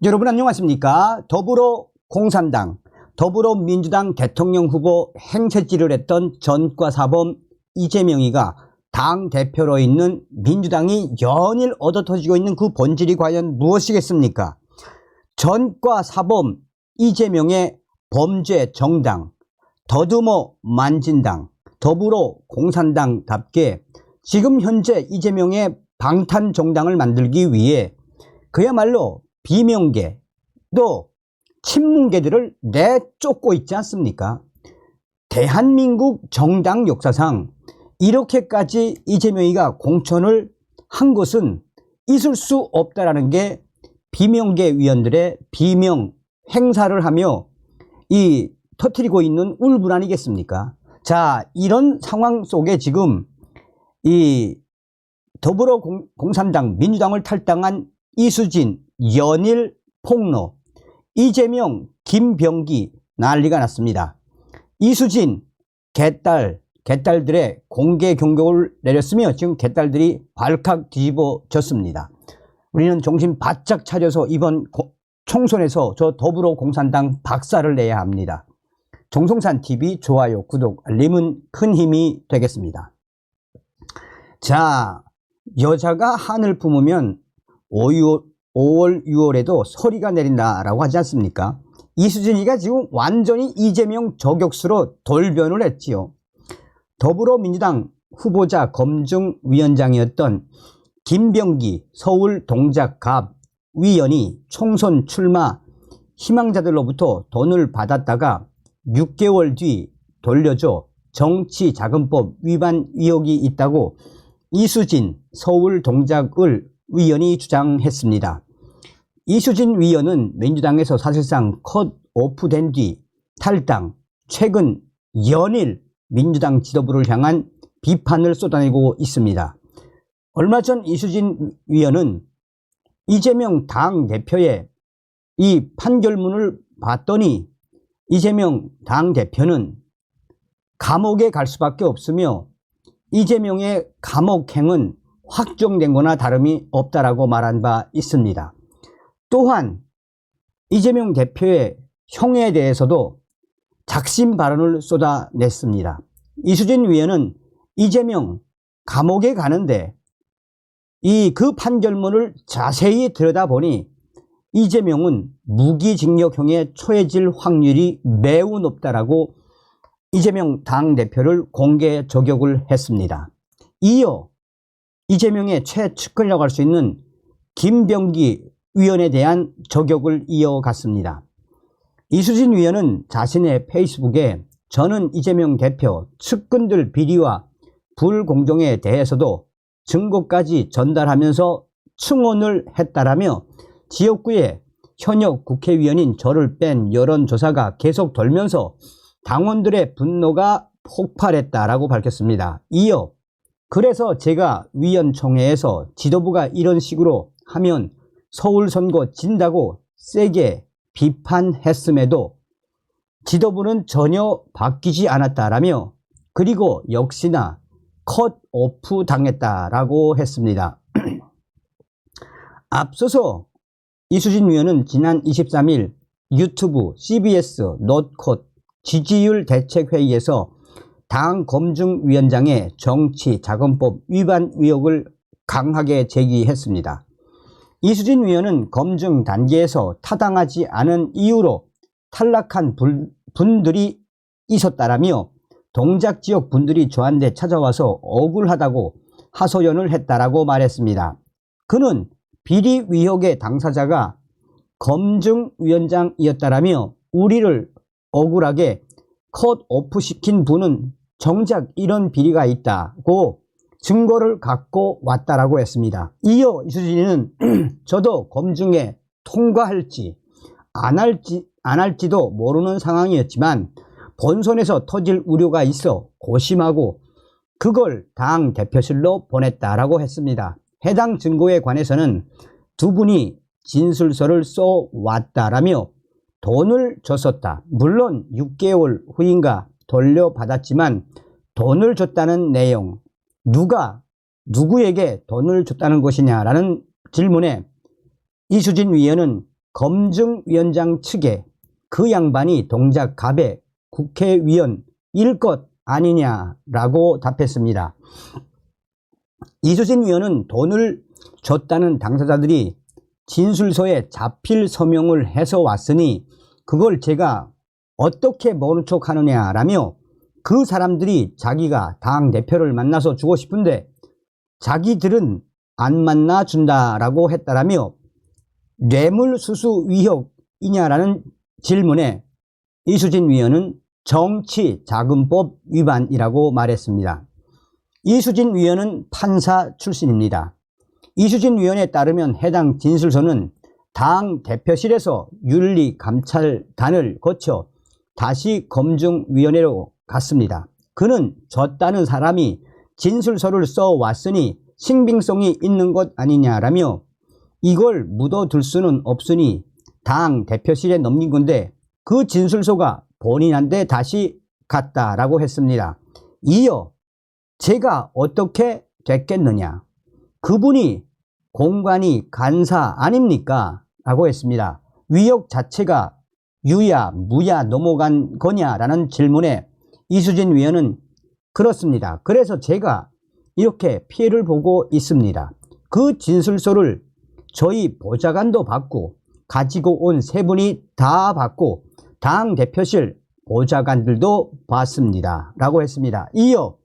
여러분 안녕하십니까? 더불어공산당, 더불어민주당 대통령 후보 행세질을 했던 전과사범 이재명이가 당대표로 있는 민주당이 연일 얻어터지고 있는 그 본질이 과연 무엇이겠습니까? 전과사범 이재명의 범죄 정당, 더듬어 만진당, 더불어공산당답게 지금 현재 이재명의 방탄정당을 만들기 위해 그야말로 비명계 또 친문계들을 내쫓고 있지 않습니까? 대한민국 정당 역사상 이렇게까지 이재명이가 공천을 한 것은 있을 수 없다라는 게 비명계 위원들의 비명 행사를 하며 터뜨리고 있는 울분 아니겠습니까? 자, 이런 상황 속에 지금 이 더불어공산당 민주당을 탈당한 이수진, 연일 폭로, 이재명, 김병기 난리가 났습니다. 이수진 개딸들의 공개 경고를 내렸으며 지금 개딸들이 발칵 뒤집어졌습니다. 우리는 정신 바짝 차려서 이번 총선에서 저 더불어공산당 박살을 내야 합니다. 정성산TV 좋아요, 구독, 알림은 큰 힘이 되겠습니다. 자, 여자가 한을 품으면 5월, 6월에도 소리가 내린다라고 하지 않습니까? 이수진이가 지금 완전히 이재명 저격수로 돌변을 했지요. 더불어민주당 후보자 검증위원장이었던 김병기 서울 동작갑 위원이 총선 출마 희망자들로부터 돈을 받았다가 6개월 뒤 돌려줘 정치자금법 위반 의혹이 있다고 이수진 서울 동작을 위원이 주장했습니다. 이수진 위원은 민주당에서 사실상 컷오프 된 뒤 탈당, 최근 연일 민주당 지도부를 향한 비판을 쏟아내고 있습니다. 얼마 전 이수진 위원은 이재명 당대표의 이 판결문을 봤더니 이재명 당대표는 감옥에 갈 수밖에 없으며 이재명의 감옥행은 확정된 거나 다름이 없다라고 말한 바 있습니다. 또한 이재명 대표의 형에 대해서도 작심 발언을 쏟아냈습니다. 이수진 위원은 이재명 감옥에 가는데 그 판결문을 자세히 들여다보니 이재명은 무기징역형에 처해질 확률이 매우 높다라고 이재명 당대표를 공개 저격을 했습니다. 이어 이재명의 최측근이라고 할 수 있는 김병기 위원에 대한 저격을 이어갔습니다. 이수진 위원은 자신의 페이스북에 저는 이재명 대표 측근들 비리와 불공정에 대해서도 증거까지 전달하면서 충원을 했다라며 지역구에 현역 국회의원인 저를 뺀 여론조사가 계속 돌면서 당원들의 분노가 폭발했다라고 밝혔습니다. 이어 그래서 제가 위원총회에서 지도부가 이런 식으로 하면 서울 선거 진다고 세게 비판했음에도 지도부는 전혀 바뀌지 않았다라며 그리고 역시나 컷오프 당했다라고 했습니다. 앞서서 이수진 위원은 지난 23일 유튜브 CBS 넛컷 지지율 대책회의에서 당 검증위원장의 정치자금법 위반 의혹을 강하게 제기했습니다. 이수진 위원은 검증 단계에서 타당하지 않은 이유로 탈락한 분들이 있었다라며 동작지역 분들이 저한테 찾아와서 억울하다고 하소연을 했다라고 말했습니다. 그는 비리 의혹의 당사자가 검증위원장이었다라며 우리를 억울하게 컷오프 시킨 분은 정작 이런 비리가 있다고 증거를 갖고 왔다라고 했습니다. 이어 이수진은 저도 검증에 통과할지 안 할지도 모르는 상황이었지만 본선에서 터질 우려가 있어 고심하고 그걸 당 대표실로 보냈다라고 했습니다. 해당 증거에 관해서는 두 분이 진술서를 써왔다라며 돈을 줬었다. 물론 6개월 후인가 돌려받았지만 돈을 줬다는 내용, 누구에게 돈을 줬다는 것이냐라는 질문에 이수진 위원은 검증위원장 측에 그 양반이 동작 갑의 국회의원일 것 아니냐라고 답했습니다. 이수진 위원은 돈을 줬다는 당사자들이 진술서에 자필 서명을 해서 왔으니 그걸 제가 어떻게 모른 척 하느냐라며 그 사람들이 자기가 당대표를 만나서 주고 싶은데 자기들은 안 만나 준다라고 했다라며 뇌물수수 위협이냐라는 질문에 이수진 위원은 정치자금법 위반이라고 말했습니다. 이수진 위원은 판사 출신입니다. 이수진 위원에 따르면 해당 진술서는 당 대표실에서 윤리감찰단을 거쳐 다시 검증위원회로 갔습니다. 그는 졌다는 사람이 진술서를 써왔으니 신빙성이 있는 것 아니냐라며 이걸 묻어둘 수는 없으니 당 대표실에 넘긴 건데 그 진술서가 본인한테 다시 갔다라고 했습니다. 이어 제가 어떻게 됐겠느냐. 그분이 공관위 간사 아닙니까? 라고 했습니다. 위역 자체가 유야 무야 넘어간 거냐라는 질문에 이수진 위원은 그렇습니다. 그래서 제가 이렇게 피해를 보고 있습니다. 그 진술서를 저희 보좌관도 받고 가지고 온 세 분이 다 받고 당 대표실 보좌관들도 봤습니다. 라고 했습니다. 이어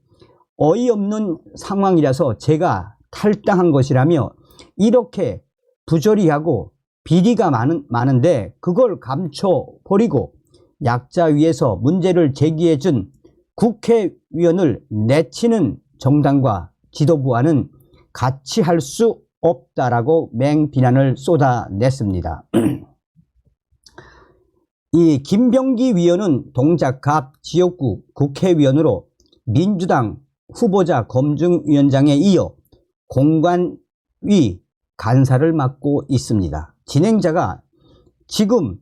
어이없는 상황이라서 제가 탈당한 것이라며 이렇게 부조리하고 비리가 많은데 그걸 감춰버리고 약자 위에서 문제를 제기해준 국회의원을 내치는 정당과 지도부와는 같이 할 수 없다라고 맹비난을 쏟아냈습니다. 이 김병기 위원은 동작갑 지역구 국회의원으로 민주당 후보자 검증위원장에 이어 공관위 간사를 맡고 있습니다. 진행자가 지금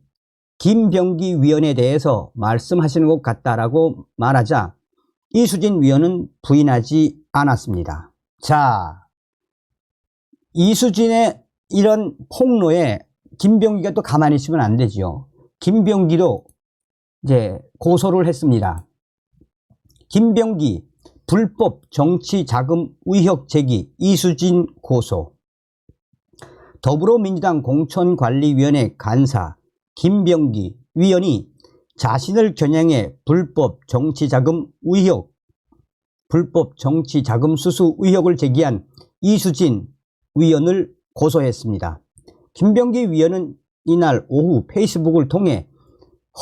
김병기 위원에 대해서 말씀하시는 것 같다라고 말하자 이수진 위원은 부인하지 않았습니다. 자, 이수진의 이런 폭로에 김병기가 또 가만히 있으면 안 되지요. 김병기도 이제 고소를 했습니다. 김병기 불법 정치 자금 의혹 제기 이수진 고소. 더불어민주당 공천관리위원회 간사 김병기 위원이 자신을 겨냥해 불법 정치자금 의혹, 불법 정치자금 수수 의혹을 제기한 이수진 위원을 고소했습니다. 김병기 위원은 이날 오후 페이스북을 통해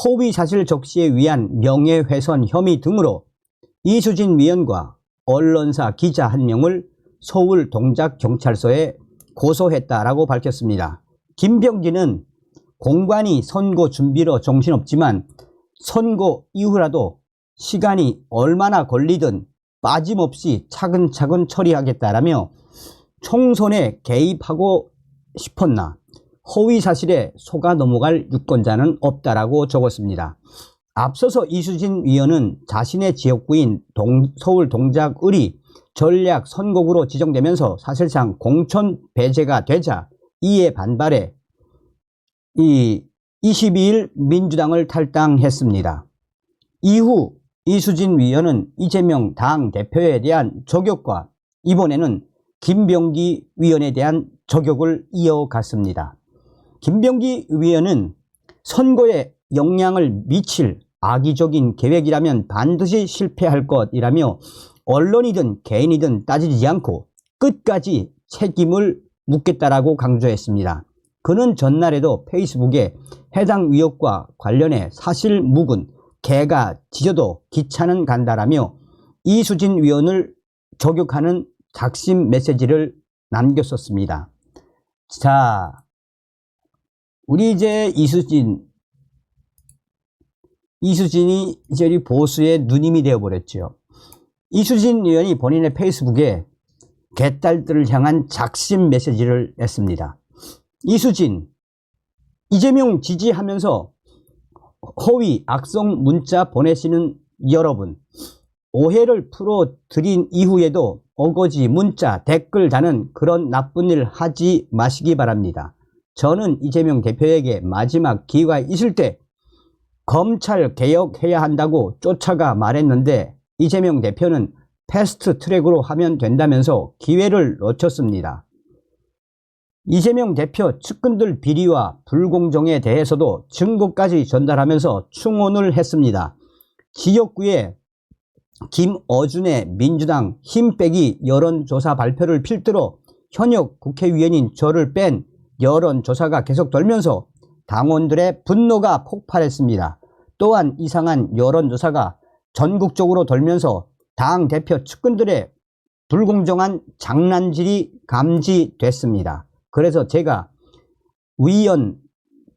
허위사실 적시에 위한 명예훼손 혐의 등으로 이수진 위원과 언론사 기자 1명을 서울 동작경찰서에 고소했다라고 밝혔습니다. 김병기는 공관위 선거 준비로 정신없지만 선거 이후라도 시간이 얼마나 걸리든 빠짐없이 차근차근 처리하겠다라며 총선에 개입하고 싶었나 허위사실에 속아 넘어갈 유권자는 없다라고 적었습니다. 앞서서 이수진 위원은 자신의 지역구인 서울 동작을이 전략 선거구로 지정되면서 사실상 공천 배제가 되자 이에 반발해 22일 민주당을 탈당했습니다. 이후 이수진 위원은 이재명 당 대표에 대한 저격과 이번에는 김병기 위원에 대한 저격을 이어갔습니다. 김병기 위원은 선거에 영향을 미칠 악의적인 계획이라면 반드시 실패할 것이라며 언론이든 개인이든 따지지 않고 끝까지 책임을 묻겠다라고 강조했습니다. 그는 전날에도 페이스북에 해당 의혹과 관련해 사실 묵은 개가 짖어도 기차는 간다라며 이수진 위원을 저격하는 작심 메시지를 남겼었습니다. 자, 우리 이제 이수진이 이제 우리 보수의 누님이 되어버렸죠. 이수진 의원이 본인의 페이스북에 개딸들을 향한 작심 메시지를 냈습니다. 이수진, 이재명 지지하면서 허위 악성 문자 보내시는 여러분, 오해를 풀어드린 이후에도 어거지 문자 댓글 다는 그런 나쁜 일 하지 마시기 바랍니다. 저는 이재명 대표에게 마지막 기회가 있을 때 검찰 개혁해야 한다고 쫓아가 말했는데 이재명 대표는 패스트 트랙으로 하면 된다면서 기회를 놓쳤습니다. 이재명 대표 측근들 비리와 불공정에 대해서도 증거까지 전달하면서 충원을 했습니다. 지역구에 김어준의 민주당 힘 빼기 여론조사 발표를 필두로 현역 국회의원인 저를 뺀 여론조사가 계속 돌면서 당원들의 분노가 폭발했습니다. 또한 이상한 여론조사가 전국적으로 돌면서 당대표 측근들의 불공정한 장난질이 감지됐습니다. 그래서 제가 위원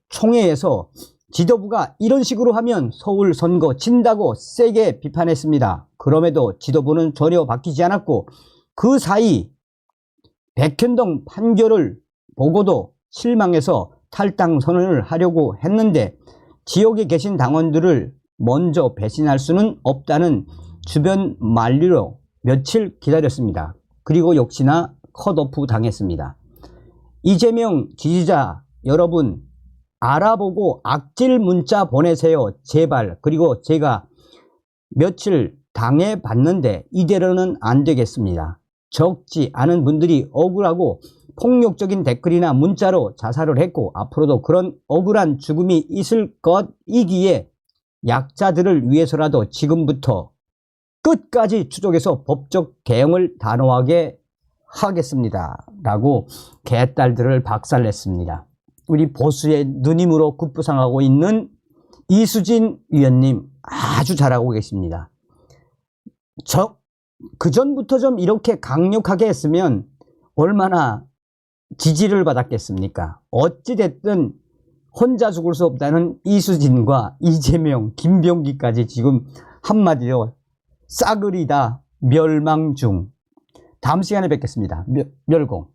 총회에서 지도부가 이런 식으로 하면 서울 선거 진다고 세게 비판했습니다. 그럼에도 지도부는 전혀 바뀌지 않았고 그 사이 백현동 판결을 보고도 실망해서 탈당 선언을 하려고 했는데 지역에 계신 당원들을 먼저 배신할 수는 없다는 주변 만류로 며칠 기다렸습니다. 그리고 역시나 컷오프 당했습니다. 이재명 지지자 여러분 알아보고 악질 문자 보내세요. 제발. 그리고 제가 며칠 당해봤는데 이대로는 안 되겠습니다. 적지 않은 분들이 억울하고 폭력적인 댓글이나 문자로 자살을 했고 앞으로도 그런 억울한 죽음이 있을 것이기에 약자들을 위해서라도 지금부터 끝까지 추적해서 법적 개혁을 단호하게 하겠습니다. 라고 개딸들을 박살냈습니다. 우리 보수의 누님으로 급부상하고 있는 이수진 위원님 아주 잘하고 계십니다. 그전부터 좀 이렇게 강력하게 했으면 얼마나 지지를 받았겠습니까? 어찌됐든 혼자 죽을 수 없다는 이수진과 이재명, 김병기까지 지금 한마디로 싸그리다 멸망 중. 다음 시간에 뵙겠습니다. 멸공.